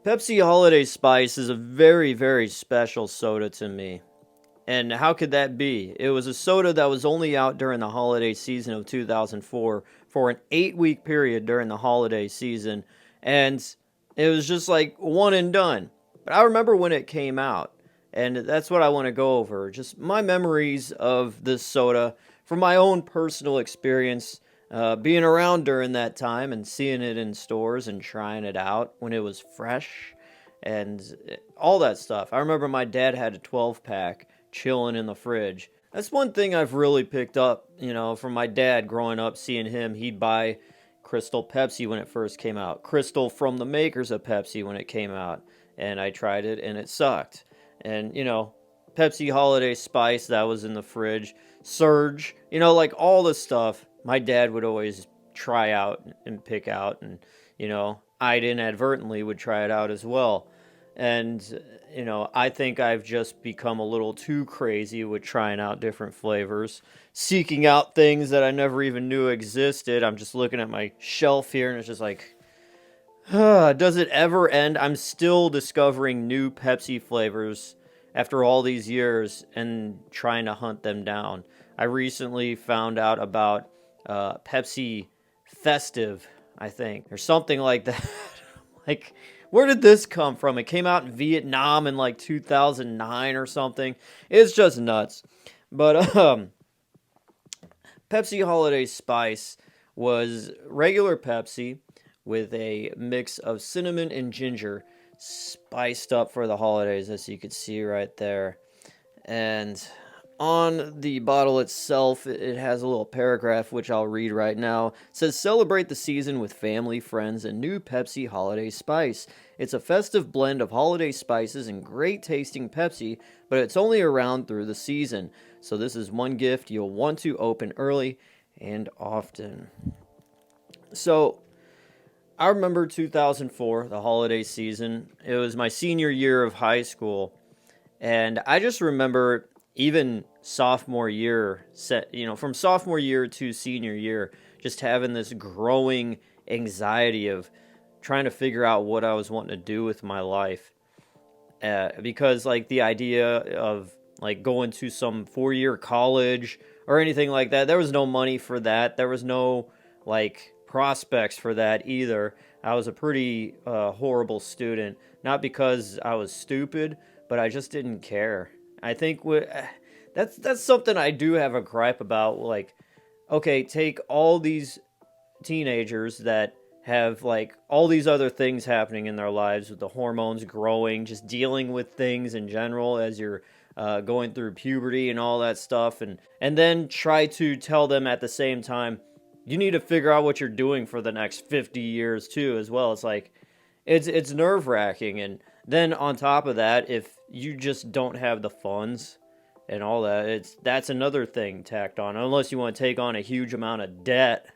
Pepsi Holiday Spice is a very, very special soda to me. And how could that be? It was a soda that was only out during the holiday season of 2004 for an 8 week period during the holiday season. And it was just like one and done. But I remember when it came out. And that's what I want to go over. Just my memories of this soda from my own personal experience being around during that time and seeing it in stores and trying it out when it was fresh and all that stuff. I remember my dad had a 12 pack chilling in the fridge. That's one thing I've really picked up, from my dad growing up, seeing him. He'd buy Crystal Pepsi when it first came out, Crystal from the makers of Pepsi when it came out, and I tried it and it sucked. And, Pepsi Holiday Spice that was in the fridge, Surge, like all the stuff my dad would always try out and pick out, and, I'd inadvertently would try it out as well. And, I think I've just become a little too crazy with trying out different flavors, seeking out things that I never even knew existed. I'm just looking at my shelf here and it's just like, does it ever end? I'm still discovering new Pepsi flavors after all these years and trying to hunt them down. I recently found out about Pepsi Festive, I think, or something like that. Like, where did this come from? It came out in Vietnam in like 2009 or something. It's just nuts. But Pepsi Holiday Spice was regular Pepsi with a mix of cinnamon and ginger spiced up for the holidays, as you could see right there. And on the bottle itself, it has a little paragraph which I'll read right now. It says, "Celebrate the season with family, friends, and new Pepsi Holiday Spice. It's a festive blend of holiday spices and great tasting Pepsi, but it's only around through the season. So this is one gift you'll want to open early and often." So I remember 2004, the holiday season. It was my senior year of high school. And I just remember even sophomore year, from sophomore year to senior year, just having this growing anxiety of trying to figure out what I was wanting to do with my life. Because, like, the idea of, like, going to some 4 year college or anything like that, there was no money for that. There was no, like, prospects for that either. I was a pretty horrible student, not because I was stupid, but I just didn't care. I think that's something I do have a gripe about. Like, okay, take all these teenagers that have like all these other things happening in their lives with the hormones growing, just dealing with things in general as you're going through puberty and all that stuff, and then try to tell them at the same time, you need to figure out what you're doing for the next 50 years too as well. It's like it's nerve-wracking. And then on top of that, if you just don't have the funds and all that, that's another thing tacked on, unless you want to take on a huge amount of debt,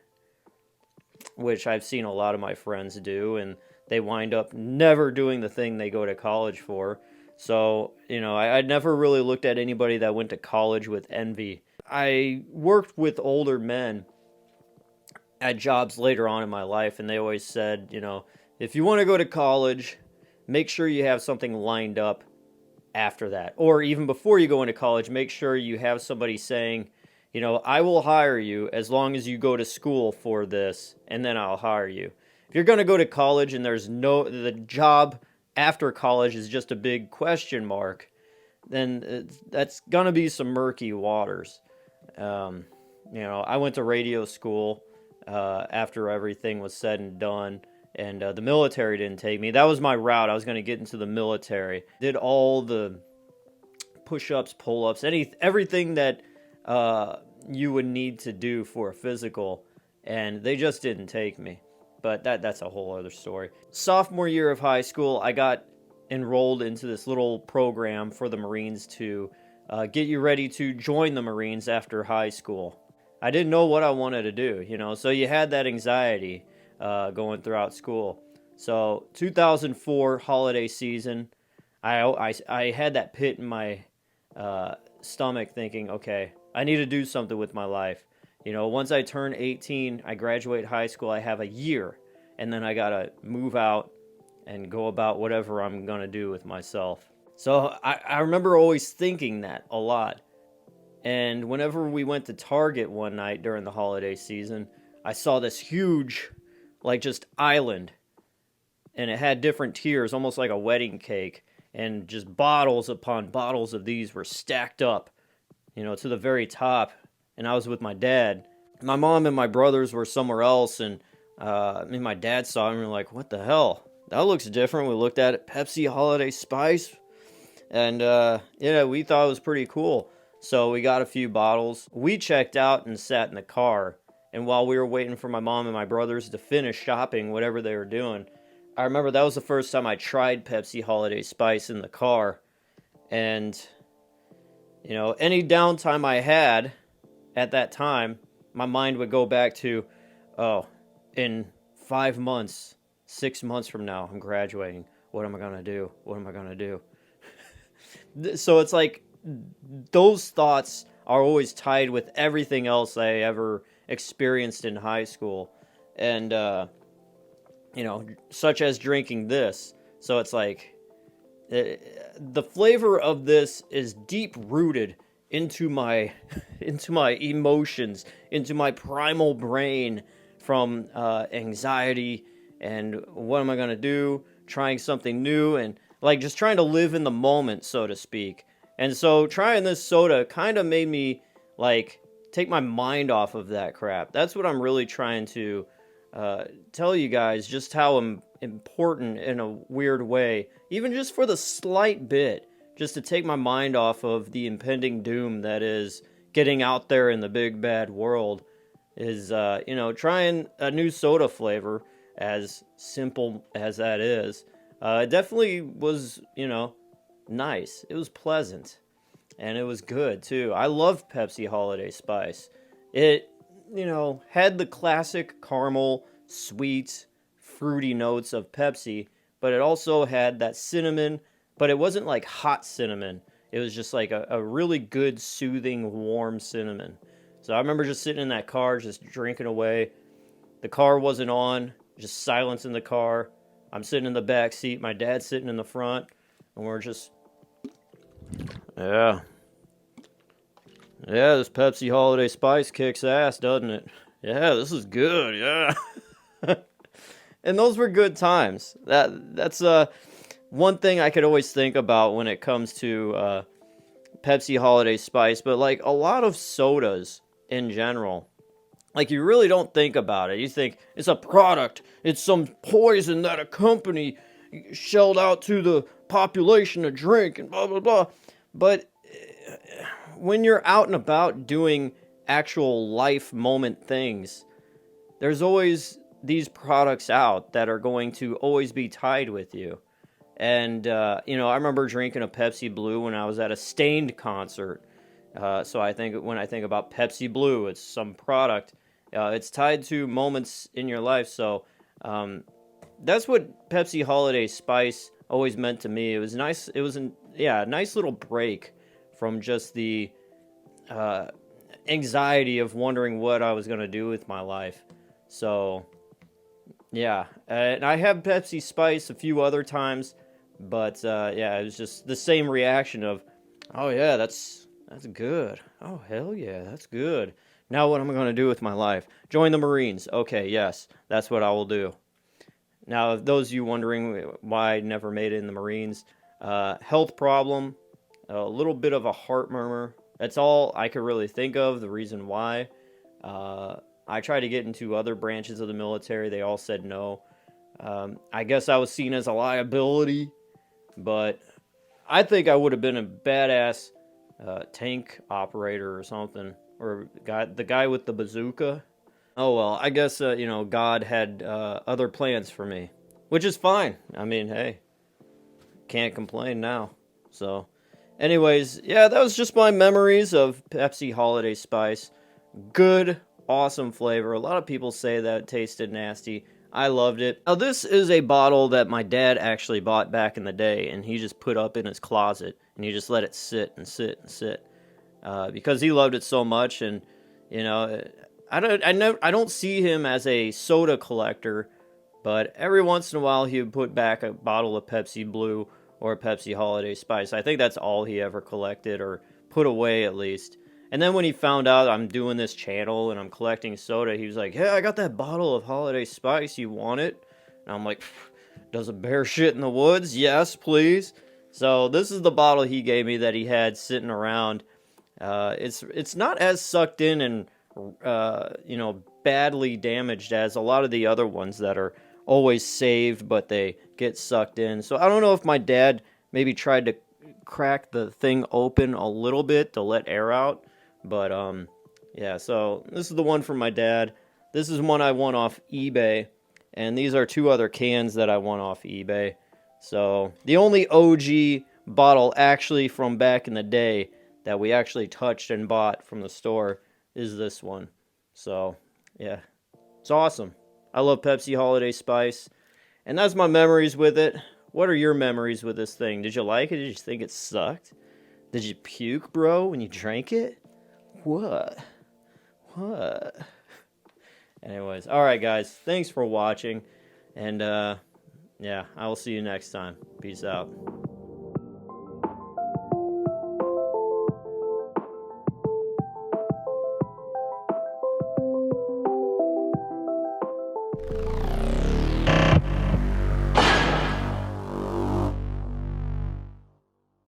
which I've seen a lot of my friends do, and they wind up never doing the thing they go to college for. So, I never really looked at anybody that went to college with envy. I worked with older men at jobs later on in my life, and they always said, if you want to go to college, make sure you have something lined up after that. Or even before you go into college, make sure you have somebody saying, I will hire you as long as you go to school for this, and then I'll hire you. If you're going to go to college and the job after college is just a big question mark, then that's going to be some murky waters. I went to radio school after everything was said and done, and the military didn't take me. That was my route. I was going to get into the military. Did all the push-ups, pull-ups, everything that you would need to do for a physical, and they just didn't take me. But that's a whole other story. Sophomore year of high school, I got enrolled into this little program for the Marines to get you ready to join the Marines after high school. I didn't know what I wanted to do, so you had that anxiety going throughout school. So 2004 holiday season, I had that pit in my stomach thinking, okay, I need to do something with my life. Once I turn 18, I graduate high school, I have a year, and then I gotta move out and go about whatever I'm going to do with myself. So I remember always thinking that a lot. And whenever we went to Target one night during the holiday season, I saw this huge, like, just island. And it had different tiers, almost like a wedding cake. And just bottles upon bottles of these were stacked up, to the very top. And I was with my dad. My mom and my brothers were somewhere else. And me and my dad saw it and we were like, what the hell? That looks different. We looked at it. Pepsi Holiday Spice. And, we thought it was pretty cool. So we got a few bottles. We checked out and sat in the car. And while we were waiting for my mom and my brothers to finish shopping, whatever they were doing, I remember that was the first time I tried Pepsi Holiday Spice in the car. And, any downtime I had at that time, my mind would go back to, oh, in 5 months, 6 months from now, I'm graduating. What am I going to do? What am I going to do? So it's like those thoughts are always tied with everything else I ever experienced in high school. And, such as drinking this. So it's like the flavor of this is deep rooted into my emotions, into my primal brain from anxiety and what am I going to do, trying something new, and like just trying to live in the moment, so to speak. And so trying this soda kind of made me like take my mind off of that crap. That's what I'm really trying to tell you guys, just how important in a weird way, even just for the slight bit, just to take my mind off of the impending doom that is getting out there in the big bad world, is, trying a new soda flavor, as simple as that is. It definitely was, nice. It was pleasant. And it was good, too. I love Pepsi Holiday Spice. It, had the classic caramel, sweet, fruity notes of Pepsi, but it also had that cinnamon, but it wasn't like hot cinnamon. It was just like a really good, soothing, warm cinnamon. So I remember just sitting in that car, just drinking away. The car wasn't on, just silence in the car. I'm sitting in the back seat, my dad's sitting in the front, and we're just, yeah, this Pepsi Holiday Spice kicks ass, doesn't it? Yeah, this is good, yeah. And those were good times. That's one thing I could always think about when it comes to Pepsi Holiday Spice, but like a lot of sodas in general, like you really don't think about it. You think it's a product, it's some poison that a company shelled out to the population to drink and blah, blah, blah. But when you're out and about doing actual life moment things, there's always these products out that are going to always be tied with you. And, I remember drinking a Pepsi Blue when I was at a Stained concert. So I think when I think about Pepsi Blue, it's some product. It's tied to moments in your life. So that's what Pepsi Holiday Spice always meant to me. It was nice. It was a nice little break from just the anxiety of wondering what I was going to do with my life. So, yeah. And I have Pepsi Spice a few other times. But, it was just the same reaction of, oh, yeah, that's good. Oh, hell yeah, that's good. Now what am I going to do with my life? Join the Marines. Okay, yes, that's what I will do. Now, those of you wondering why I never made it in the Marines, health problem, a little bit of a heart murmur. That's all I could really think of, the reason why. I tried to get into other branches of the military. They all said no. I guess I was seen as a liability, but I think I would have been a badass tank operator or something, or the guy with the bazooka. Oh well, I guess God had other plans for me, which is fine. I mean, hey, can't complain now. So, anyways, yeah, that was just my memories of Pepsi Holiday Spice. Good, awesome flavor. A lot of people say that it tasted nasty. I loved it. Now, this is a bottle that my dad actually bought back in the day, and he just put up in his closet, and he just let it sit and sit and sit, because he loved it so much. And I don't see him as a soda collector, But every once in a while, he would put back a bottle of Pepsi Blue or a Pepsi Holiday Spice. I think that's all he ever collected, or put away at least. And then when he found out I'm doing this channel and I'm collecting soda, he was like, "Hey, I got that bottle of Holiday Spice. You want it?" And I'm like, "Does a bear shit in the woods? Yes, please." So this is the bottle he gave me that he had sitting around. It's not as sucked in and badly damaged as a lot of the other ones that are always saved, but they get sucked in. So I don't know if my dad maybe tried to crack the thing open a little bit to let air out, but yeah. So this is the one from my dad. This is one I won off eBay, and these are two other cans that I won off eBay. So the only OG bottle actually from back in the day that we actually touched and bought from the store is this one. So yeah, it's awesome. I love Pepsi Holiday Spice, and that's my memories with it. What are your memories with this thing? Did you like it? Did you think it sucked? Did you puke, bro, when you drank it? What? What? Anyways, alright guys, thanks for watching, and yeah, I will see you next time. Peace out.